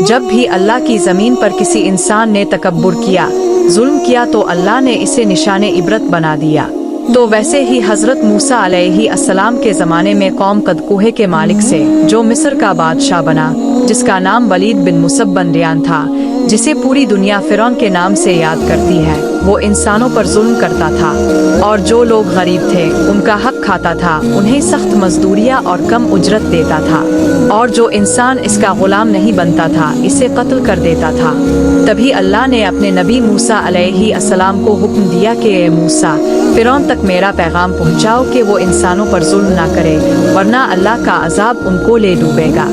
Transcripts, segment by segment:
جب بھی اللہ کی زمین پر کسی انسان نے تکبر کیا، ظلم کیا تو اللہ نے اسے نشان عبرت بنا دیا۔ تو ویسے ہی حضرت موسیٰ علیہ السلام کے زمانے میں قوم قدقوہ کے مالک سے، جو مصر کا بادشاہ بنا، جس کا نام ولید بن مصعب بن ریان تھا، جسے پوری دنیا فرعون کے نام سے یاد کرتی ہے، وہ انسانوں پر ظلم کرتا تھا، اور جو لوگ غریب تھے ان کا حق کھاتا تھا، انہیں سخت مزدوریاں اور کم اجرت دیتا تھا، اور جو انسان اس کا غلام نہیں بنتا تھا اسے قتل کر دیتا تھا۔ تبھی اللہ نے اپنے نبی موسیٰ علیہ السلام کو حکم دیا کہ اے موسیٰ، فرعون تک میرا پیغام پہنچاؤ کہ وہ انسانوں پر ظلم نہ کرے، ورنہ اللہ کا عذاب ان کو لے ڈوبے گا۔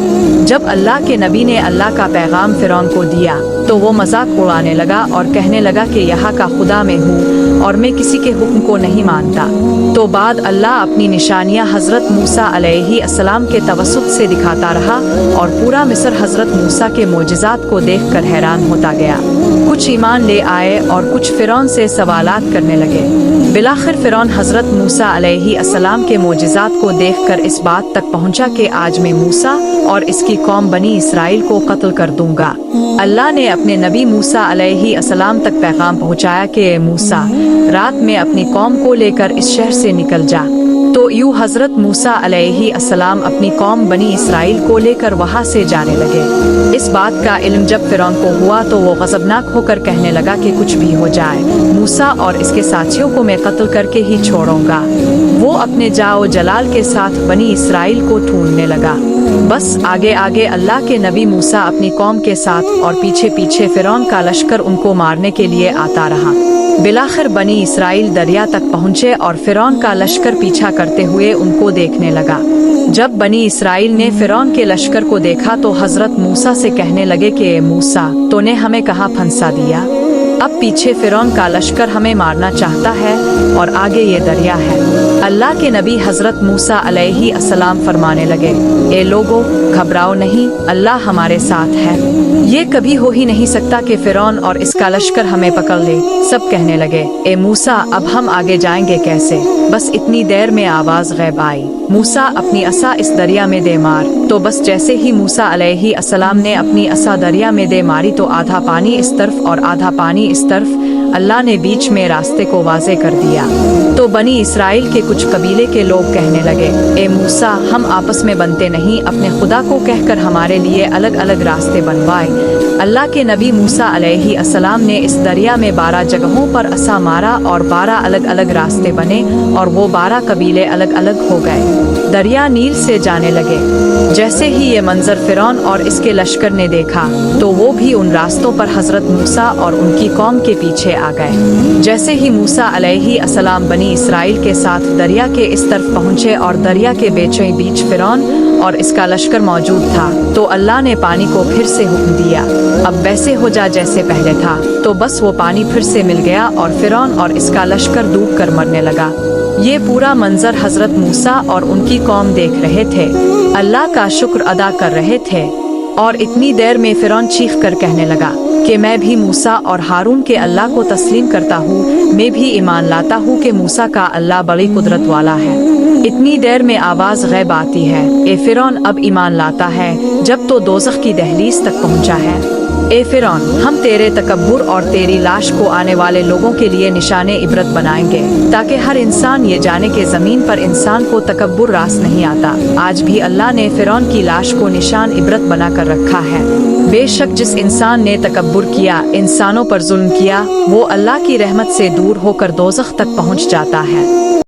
جب اللہ کے نبی نے اللہ کا پیغام فرعون کو دیا تو وہ مذاق اڑانے لگا اور کہنے لگا کہ یہاں کا خدا میں ہوں اور میں کسی کے حکم کو نہیں مانتا۔ تو بعد اللہ اپنی نشانیاں حضرت موسیٰ علیہ السلام کے توسط سے دکھاتا رہا، اور پورا مصر حضرت موسیٰ کے معجزات کو دیکھ کر حیران ہوتا گیا۔ کچھ ایمان لے آئے اور کچھ فرعون سے سوالات کرنے لگے۔ بالآخر فرعون حضرت موسیٰ علیہ السلام کے معجزات کو دیکھ کر اس بات تک پہنچا کہ آج میں موسیٰ اور اس کی قوم بنی اسرائیل کو قتل کر دوں گا۔ اللہ نے اپنے نبی موسیٰ علیہ السلام تک پیغام پہنچایا کہ اے موسیٰ، رات میں اپنی قوم کو لے کر اس شہر سے نکل جا۔ تو یوں حضرت موسیٰ علیہ السلام اپنی قوم بنی اسرائیل کو لے کر وہاں سے جانے لگے۔ اس بات کا علم جب فرعون کو ہوا تو وہ غضبناک ہو کر کہنے لگا کہ کچھ بھی ہو جائے، موسیٰ اور اس کے ساتھیوں کو میں قتل کر کے ہی چھوڑوں گا۔ وہ اپنے جاؤ جلال کے ساتھ بنی اسرائیل کو ڈھونڈنے لگا۔ بس آگے آگے اللہ کے نبی موسیٰ اپنی قوم کے ساتھ اور پیچھے پیچھے فرعون کا لشکر ان کو مارنے کے لیے آتا رہا۔ بالآخر بنی اسرائیل دریا تک پہنچے اور فرعون کا لشکر پیچھا کرتے ہوئے ان کو دیکھنے لگا۔ جب بنی اسرائیل نے فرعون کے لشکر کو دیکھا تو حضرت موسیٰ سے کہنے لگے کہ اے موسیٰ، تو نے ہمیں کہاں پھنسا دیا؟ اب پیچھے فرعون کا لشکر ہمیں مارنا چاہتا ہے اور آگے یہ دریا ہے۔ اللہ کے نبی حضرت موسیٰ علیہ السلام فرمانے لگے، اے لوگو، گھبراؤ نہیں، اللہ ہمارے ساتھ ہے، یہ کبھی ہو ہی نہیں سکتا کہ فرعون اور اس کا لشکر ہمیں پکڑ لے۔ سب کہنے لگے، اے موسیٰ، اب ہم آگے جائیں گے کیسے؟ بس اتنی دیر میں آواز غیب آئی، موسیٰ اپنی عصا اس دریا میں دے مار۔ تو بس جیسے ہی موسیٰ علیہ السلام نے اپنی عصا دریا میں دے ماری تو آدھا پانی اس طرف اور آدھا پانی اس طرف، اللہ نے بیچ میں راستے کو واضح کر دیا۔ تو بنی اسرائیل کے کچھ قبیلے کے لوگ کہنے لگے، اے موسیٰ، ہم آپس میں بنتے نہیں، اپنے خدا کو کہہ کر ہمارے لیے الگ الگ راستے بنوائے۔ اللہ کے نبی موسیٰ علیہ السلام نے اس دریا میں 12 جگہوں پر عصا مارا اور 12 الگ الگ راستے بنے، اور وہ 12 قبیلے الگ الگ ہو گئے، دریا نیل سے جانے لگے۔ جیسے ہی یہ منظر فرعون اور اس کے لشکر نے دیکھا تو وہ بھی ان راستوں پر حضرت موسیٰ اور ان کی قوم کے پیچھے آ گئے۔ جیسے ہی موسیٰ علیہ السلام بنی اسرائیل کے ساتھ دریا کے اس طرف پہنچے اور دریا کے بیچوں بیچ فرعون اور اس کا لشکر موجود تھا، تو اللہ نے پانی کو پھر سے حکم دیا، اب ویسے ہو جا جیسے پہلے تھا۔ تو بس وہ پانی پھر سے مل گیا اور فرعون اور اس کا لشکر ڈوب کر مرنے لگا۔ یہ پورا منظر حضرت موسیٰ اور ان کی قوم دیکھ رہے تھے، اللہ کا شکر ادا کر رہے تھے، اور اتنی دیر میں فرعون چیخ کر کہنے لگا کہ میں بھی موسیٰ اور ہارون کے اللہ کو تسلیم کرتا ہوں، میں بھی ایمان لاتا ہوں کہ موسیٰ کا اللہ بڑی قدرت والا ہے۔ اتنی دیر میں آواز غیب آتی ہے، اے فرعون، اب ایمان لاتا ہے جب تو دوزخ کی دہلیز تک پہنچا ہے۔ اے فرعون، ہم تیرے تکبر اور تیری لاش کو آنے والے لوگوں کے لیے نشان عبرت بنائیں گے، تاکہ ہر انسان یہ جانے کہ زمین پر انسان کو تکبر راس نہیں آتا۔ آج بھی اللہ نے فرعون کی لاش کو نشان عبرت بنا کر رکھا ہے۔ بے شک جس انسان نے تکبر کیا، انسانوں پر ظلم کیا، وہ اللہ کی رحمت سے دور ہو کر دوزخ تک پہنچ جاتا ہے۔